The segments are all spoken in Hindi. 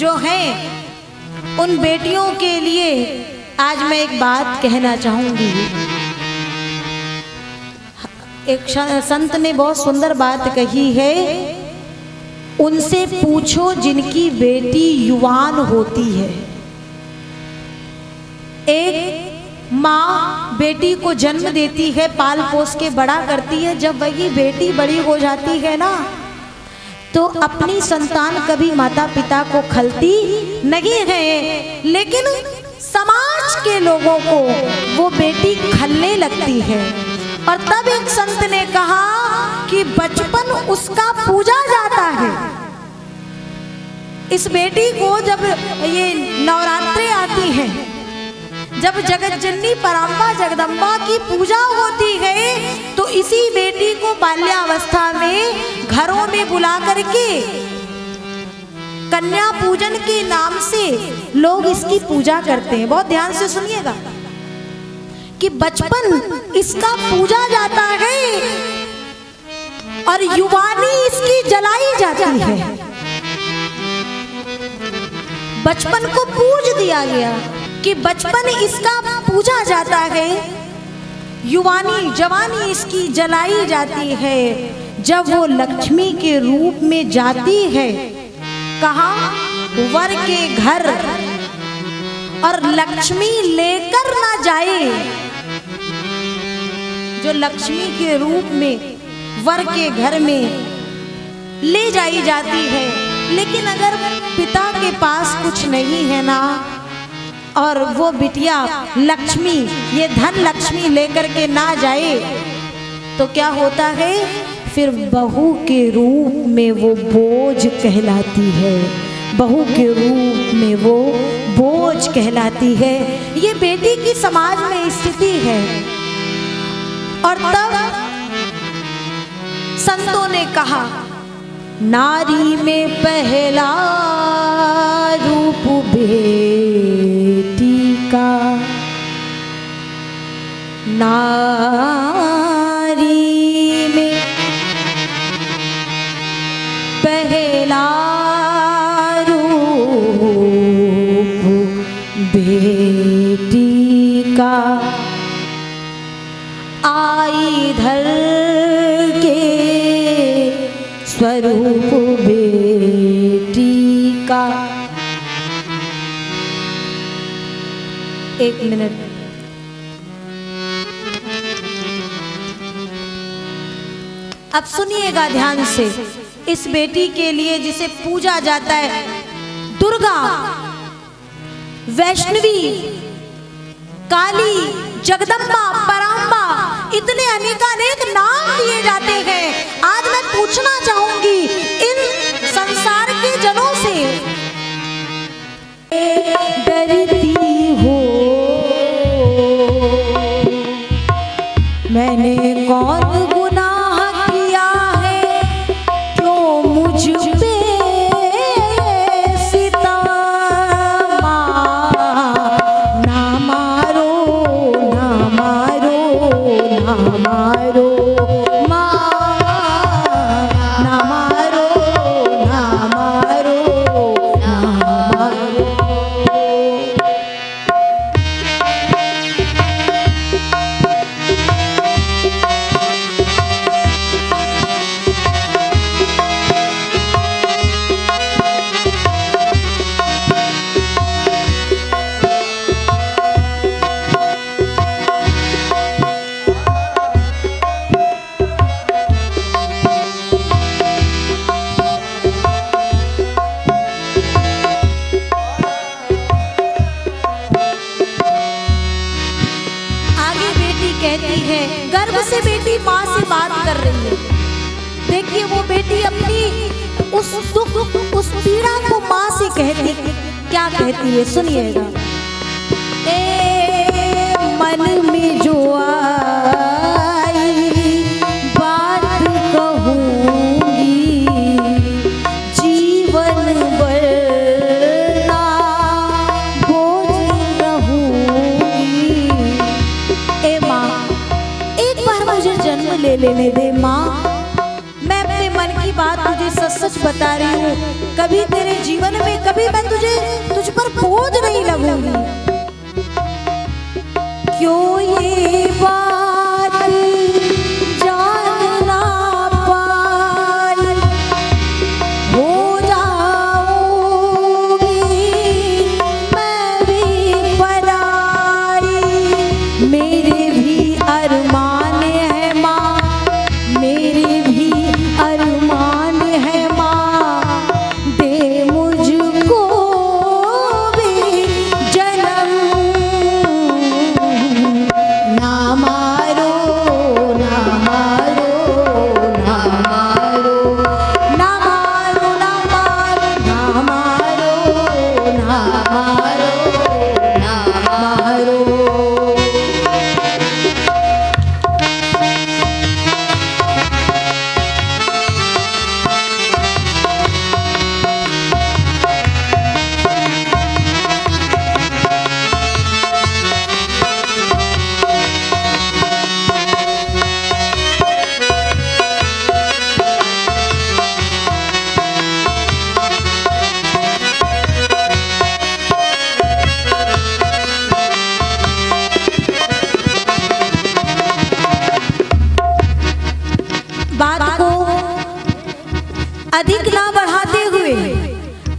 जो हैं उन बेटियों के लिए आज मैं एक बात कहना चाहूंगी। एक संत ने बहुत सुंदर बात कही है, उनसे पूछो जिनकी बेटी युवान होती है। एक माँ बेटी को जन्म देती है, पाल पोस के बड़ा करती है। जब वही बेटी बड़ी हो जाती है ना, तो अपनी संतान कभी माता पिता को खलती नहीं है, लेकिन समाज के लोगों को वो बेटी खलने लगती है। और तब एक संत ने कहा कि बचपन उसका पूजा जाता है। इस बेटी को जब ये नवरात्रे आती हैं, जब जगत जननी परांबा जगदम्बा की पूजा होती है, तो इसी बेटी को बाल्यावस्था में घरों में बुला करके कन्या पूजन के नाम से लोग इसकी पूजा करते हैं। बहुत ध्यान से सुनिएगा कि बचपन इसका पूजा जाता है और युवानी इसकी जलाई जाती है। बचपन को पूज दिया गया कि बचपन इसका पूजा जाता है, युवानी जवानी इसकी जलाई जाती है। जब वो लक्ष्मी के रूप में जाती है कहाँ, वर के घर, और लक्ष्मी लेकर ना जाए, जो लक्ष्मी के रूप में वर के घर में ले जाई जाती है। लेकिन अगर पिता के पास कुछ नहीं है ना, और वो बिटिया लक्ष्मी, ये धन लक्ष्मी लेकर के ना जाए, तो क्या होता है, फिर बहू के रूप में वो बोझ कहलाती है। बहू के रूप में वो बोझ कहलाती है। ये बेटी की समाज में स्थिति है। और तब संतों ने कहा, नारी में पहला रूप बेटी का, नारी में पहला रूप बेटी का, आई धर के स्वरूप बेटी का। एक मिनट, अब सुनिएगा ध्यान से। इस बेटी के लिए जिसे पूजा जाता है, दुर्गा, वैष्णवी, काली, जगदम्बा, परांबा, इतने अनेकानेक नाम दिए जाते हैं। आज मैं पूछना चाहूंगी इन संसार के जनों से, डरती हो मैंने कौन गुनाह किया है, क्यों मुझ पे सितम, ना मारो ना मारो ना मारो, ना मारो ना मारो ना मारो। कहती है, गर्भ से बेटी माँ से बात कर रही है। देखिए वो बेटी अपनी उस दुख, उस पीड़ा को माँ से कहती, क्या कहती है, सुनिएगा। ए मन में जो आई बात कहूंगी, जीवन भर ना बोझ रहूंगी। ए माँ, एक बार मुझे जन्म ले लेने दे माँ, मैं अपने मन की बात तुझे सच सच बता रही हूँ, कभी तेरे जीवन में कभी मैं तुझ पर बोझ नहीं लगूंगी। क्यों ये बात जान ना पाई, हो जाऊंगी मैं भी पराई। मेरे भी अरमान है माँ, मेरे भी अरमान है माँ, दे मुझको भी जन्म। ना मारो ना मारो ना मारो ना मारो ना मारो ना मारो ना मारो ना मारो। बात को अधिक ना बढ़ाते हुए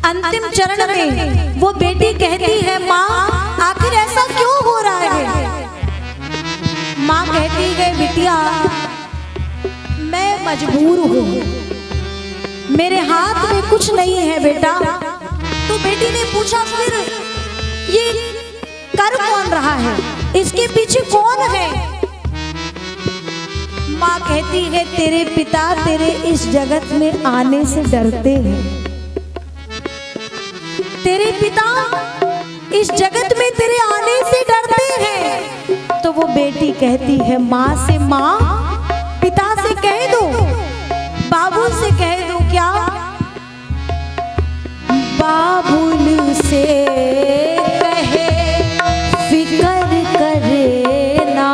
अंतिम चरण में वो बेटी कहती है, माँ आखिर ऐसा क्यों हो रहा है? माँ कहती है, बिटिया मैं मजबूर हूँ, मेरे हाथ में कुछ नहीं है बेटा। तो बेटी ने पूछा, फिर ये कर कौन रहा है, इसके पीछे कौन है? माँ कहती है, तेरे पिता तेरे इस जगत में आने से डरते हैं, तेरे पिता इस जगत में तेरे आने से डरते हैं। तो वो बेटी कहती है माँ से, माँ पिता से कह दो, बाबू से कह दो। क्या? बाबुल से कहे फिकर करे ना,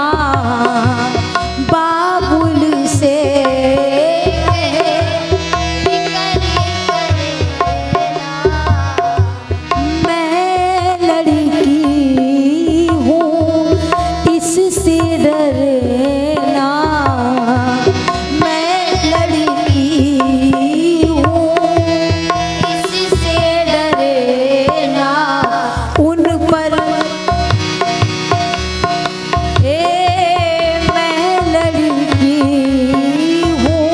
बाबुल से कहे फिकर करे ना। मैं लड़की हूँ इससे डरना, मैं लड़की हूँ इससे डरना। उन पर मैं लड़की हूँ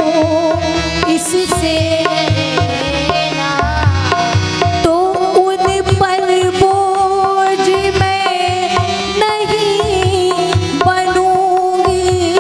इससे डरना। तो उन पर बोझ मैं नहीं बनूंगी,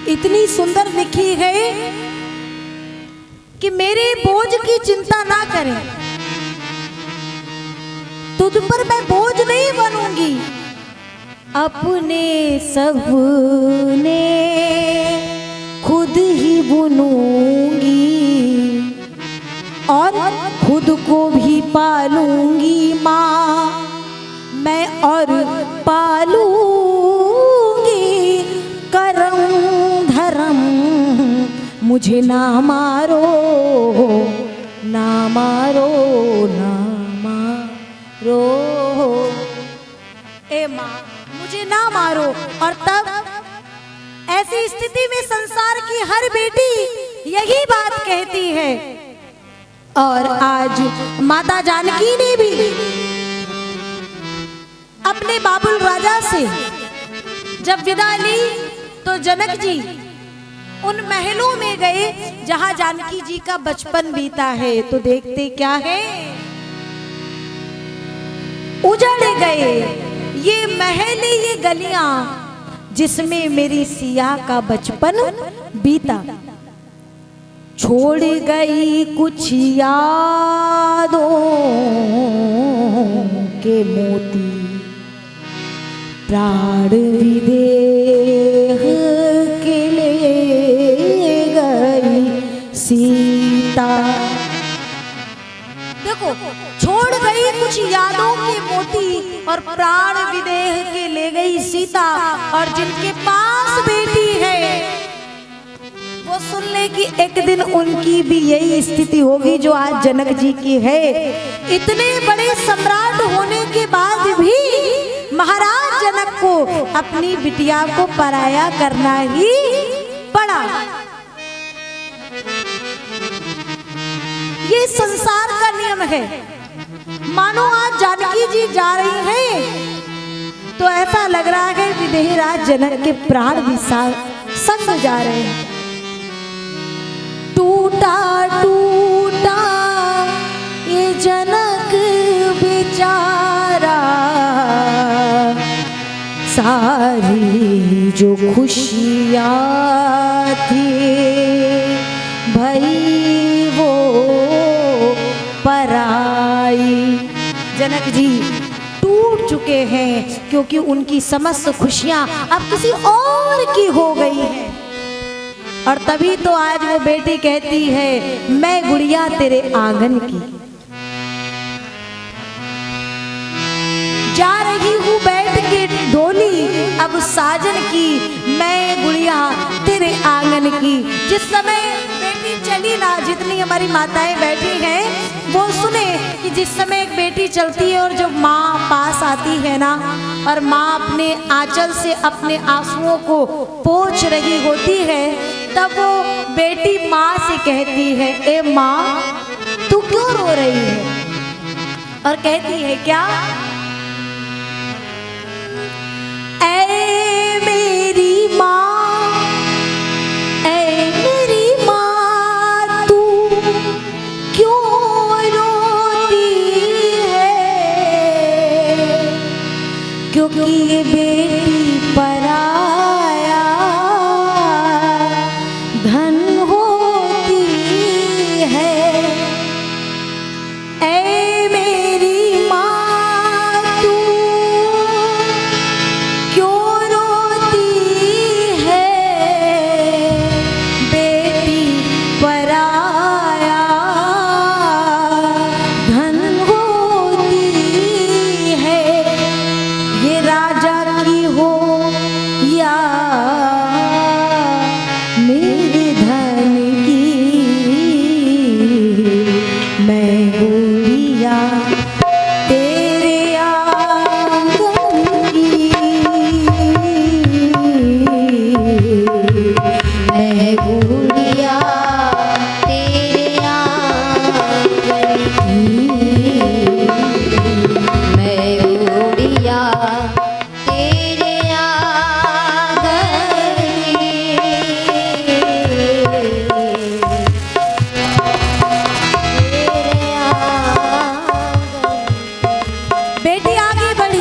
इतनी सुंदर लिखी है कि मेरे बोझ की चिंता ना करें, तुझ पर मैं बोझ नहीं बनूंगी, अपने सपने खुद ही बुनूंगी और खुद को भी पालूंगी माँ मैं और पालूंगी। करम धर्म मुझे ना मारो, ना मारो, ना मारो, ए माँ मुझे ना मारो। और तब ऐसी स्थिति में संसार की हर बेटी यही बात कहती है। और आज माता जानकी ने भी अपने बाबुल राजा से जब विदा ली तो जनक जी उन महलों में गए जहां जानकी जी का बचपन बीता है। तो देखते क्या है, उजड़ गए ये महल ये गलियां जिसमें मेरी सिया का बचपन बीता। छोड़ गई कुछ यादों के मोती, प्राण विदेह के ले गई सीता। देखो, छोड़ गई कुछ यादों के मोती और प्राण विदेह के ले गई सीता। और जिनके पास बेटी है वो सुन ले कि एक दिन उनकी भी यही स्थिति होगी जो आज जनक जी की है। इतने बड़े सम्राट होने के बाद भी महाराज जनक को अपनी बिटिया को पराया करना ही पड़ा। ये संसार का नियम है। मानो आज जानकी जी जा रही हैं तो ऐसा लग रहा है विदेही राज जनक के प्राण भी संग जा रहे हैं। टूटा टूटा ये जनक बेचारा, सारी जो खुशियाँ थी भई वो पराई। जनक जी टूट चुके हैं क्योंकि उनकी समस्त खुशियाँ अब किसी और की हो गई हैं। और तभी तो आज वो बेटी कहती है मैं गुड़िया तेरे आंगन की, जा रही हूँ बैठ के डोली अब साजन की, मैं गुड़िया तेरे आंगन की। जिस समय बेटी चली ना, जितनी हमारी माताएं बैठी हैं वो सुने कि जिस समय एक बेटी चलती है और जब माँ पास आती है ना और माँ अपने आंचल से अपने आंसुओं को पोंछ रही होती है, तब वो बेटी माँ से कहती है ए माँ तू क्यों रो रही है। और कहती है क्या, ऐ मेरी माँ, ऐ मेरी माँ तू क्यों रोती है, क्योंकि ये बेटी पराया धन होती है। ऐ मेरी माँ तू क्यों रोती है, बेटी पराया धन होती है। ये राजा की हो या मेरे धन की, मैं गुड़िया तेरे आंगन की, मैं गुड़िया तेरे आंगन की, मैं गुड़िया तेरे आंगन बेटी आगे बढ़ी।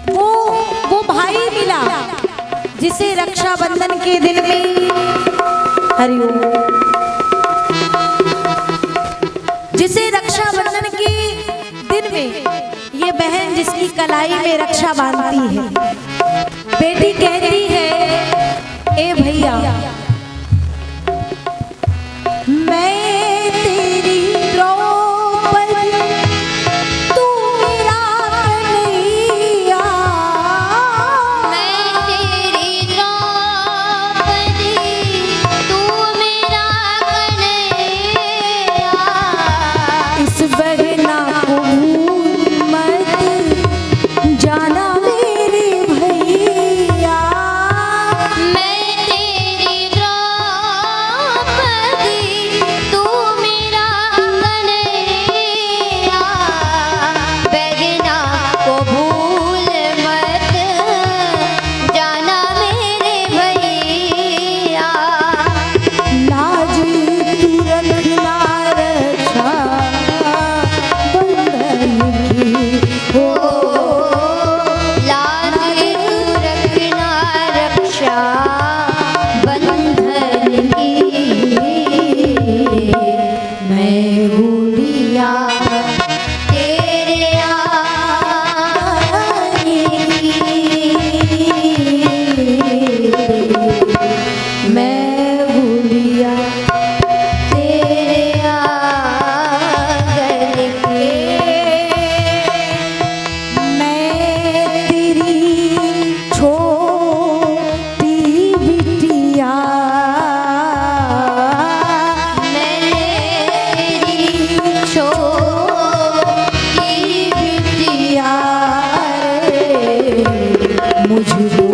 वो भाई मिला जिसे रक्षाबंधन के दिन हरिओम। जिसे रक्षाबंधन के दिन में ये बहन जिसकी कलाई में रक्षा बांधती है, बेटी कहती है, ए भैया मैं तेरी द्रौपदी, तू मेरा कन्हैया। मैं तेरी द्रौपदी, तू मेरा कन्हैया। इस बहना को भूल मत जाना मेरे भैया। मैं तेरी द्रौपदी, तू मेरा कन्हैया। बहना को भूल मत जाना मेरे भैया। लाज तू रखना रक्षा बंधन की हो। लाज तू रखना रक्षा बंधन की। मैं गुड़िया तेरे आने की। मैं गुड़िया तेरे आंगन की। मैं तेरी छोटी बिटिया। मैं तेरी छोटी बिटिया। मुझको